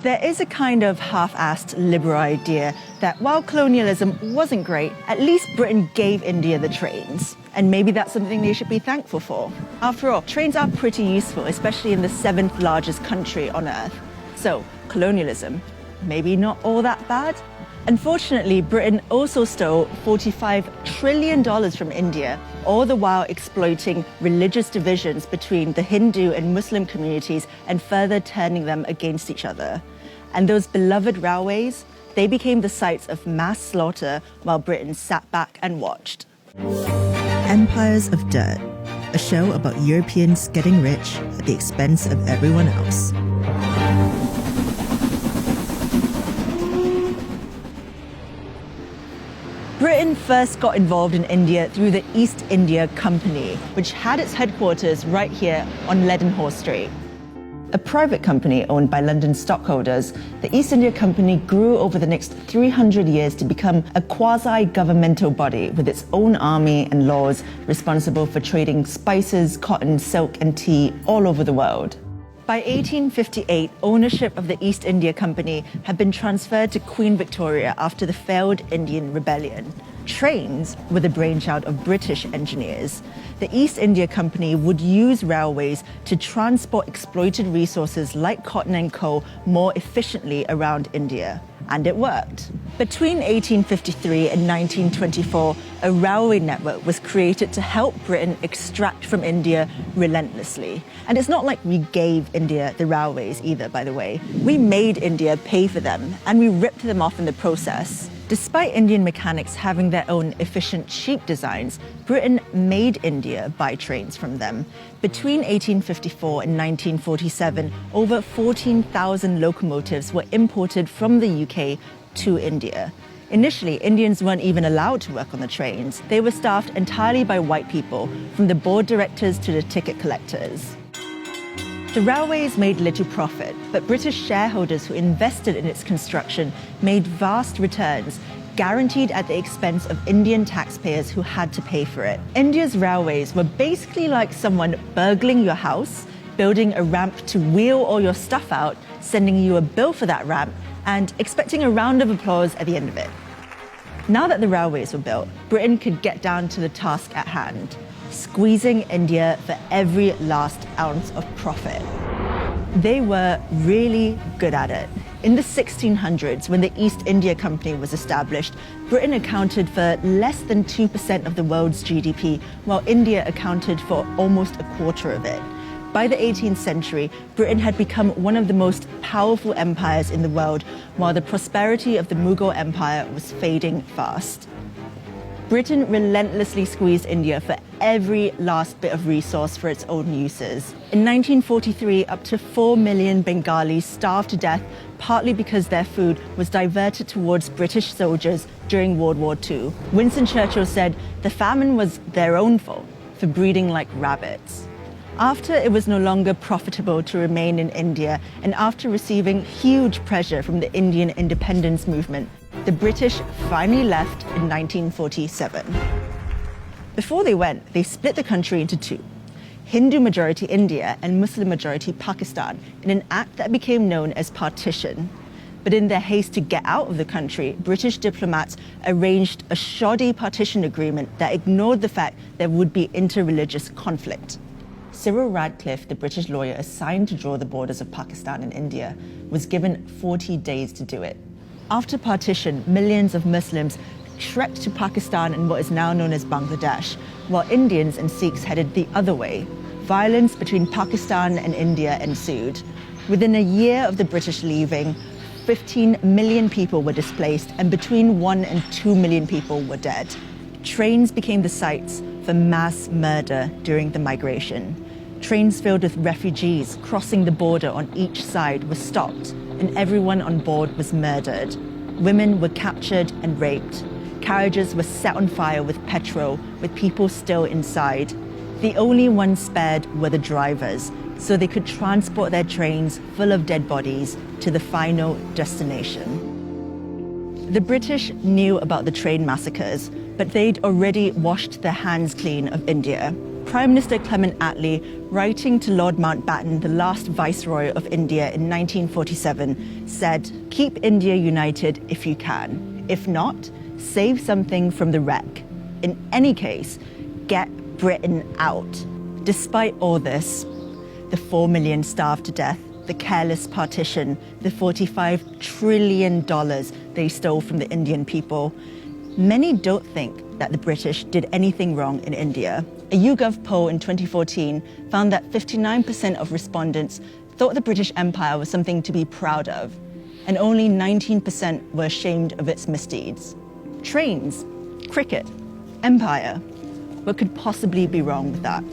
There is a kind of half-assed liberal idea that while colonialism wasn't great, at least Britain gave India the trains. And maybe that's something they should be thankful for. After all, trains are pretty useful, especially in the 7th largest country on Earth. So, colonialism, maybe not all that bad? Unfortunately, Britain also stole $45 trillion from India, all the while exploiting religious divisions between the Hindu and Muslim communities and further turning them against each other. And those beloved railways, they became the sites of mass slaughter while Britain sat back and watched. Empires of Dirt, a show about Europeans getting rich at the expense of everyone else. Britain first got involved in India through the East India Company, which had its headquarters right here on Leadenhall Street. A private company owned by London stockholders, the East India Company grew over the next 300 years to become a quasi-governmental body with its own army and laws responsible for trading spices, cotton, silk, and tea all over the world. By 1858, ownership of the East India Company had been transferred to Queen Victoria after the failed Indian Rebellion. Trains were the brainchild of British engineers. The East India Company would use railways to transport exploited resources like cotton and coal more efficiently around India. And it worked. Between 1853 and 1924, a railway network was created to help Britain extract from India relentlessly. And it's not like we gave India the railways either, by the way. We made India pay for them, and we ripped them off in the process. Despite Indian mechanics having their own efficient, cheap designs, Britain made India buy trains from them. Between 1854 and 1947, over 14,000 locomotives were imported from the UK to India. Initially, Indians weren't even allowed to work on the trains. They were staffed entirely by white people, from the board directors to the ticket collectors. The railways made little profit, but British shareholders who invested in its construction made vast returns, guaranteed at the expense of Indian taxpayers who had to pay for it. India's railways were basically like someone burgling your house, building a ramp to wheel all your stuff out, sending you a bill for that ramp, and expecting a round of applause at the end of it. Now that the railways were built, Britain could get down to the task at hand, squeezing India for every last ounce of profit. They were really good at it. In the 1600s, when the East India Company was established, Britain accounted for less than 2% of the world's GDP, while India accounted for almost a quarter of it. By the 18th century, Britain had become one of the most powerful empires in the world, while the prosperity of the Mughal Empire was fading fast. Britain relentlessly squeezed India for every last bit of resource for its own uses. In 1943, up to 4 million Bengalis starved to death, partly because their food was diverted towards British soldiers during World War II. Winston Churchill said the famine was their own fault for breeding like rabbits. After it was no longer profitable to remain in India, and after receiving huge pressure from the Indian independence movement, the British finally left in 1947. Before they went, they split the country into two, Hindu-majority India and Muslim-majority Pakistan, in an act that became known as partition. But in their haste to get out of the country, British diplomats arranged a shoddy partition agreement that ignored the fact there would be inter-religious conflict. Cyril Radcliffe, the British lawyer assigned to draw the borders of Pakistan and India, was given 40 days to do it. After partition, millions of Muslims trekked to Pakistan and what is now known as Bangladesh, while Indians and Sikhs headed the other way. Violence between Pakistan and India ensued. Within a year of the British leaving, 15 million people were displaced, and between 1 and 2 million people were dead. Trains became the sites for mass murder during the migration. Trains filled with refugees crossing the border on each side were stopped, and everyone on board was murdered. Women were captured and raped. Carriages were set on fire with petrol, with people still inside. The only ones spared were the drivers, so they could transport their trains full of dead bodies to the final destination. The British knew about the train massacres, but they'd already washed their hands clean of India. Prime Minister Clement Attlee, writing to Lord Mountbatten, the last Viceroy of India in 1947, said, "Keep India united if you can. If not, save something from the wreck. In any case, get Britain out." Despite all this, the 4 million starved to death, the careless partition, the $45 trillion they stole from the Indian people, many don't think that the British did anything wrong in India. A YouGov poll in 2014 found that 59% of respondents thought the British Empire was something to be proud of, and only 19% were ashamed of its misdeeds. Trains, cricket, empire. What could possibly be wrong with that?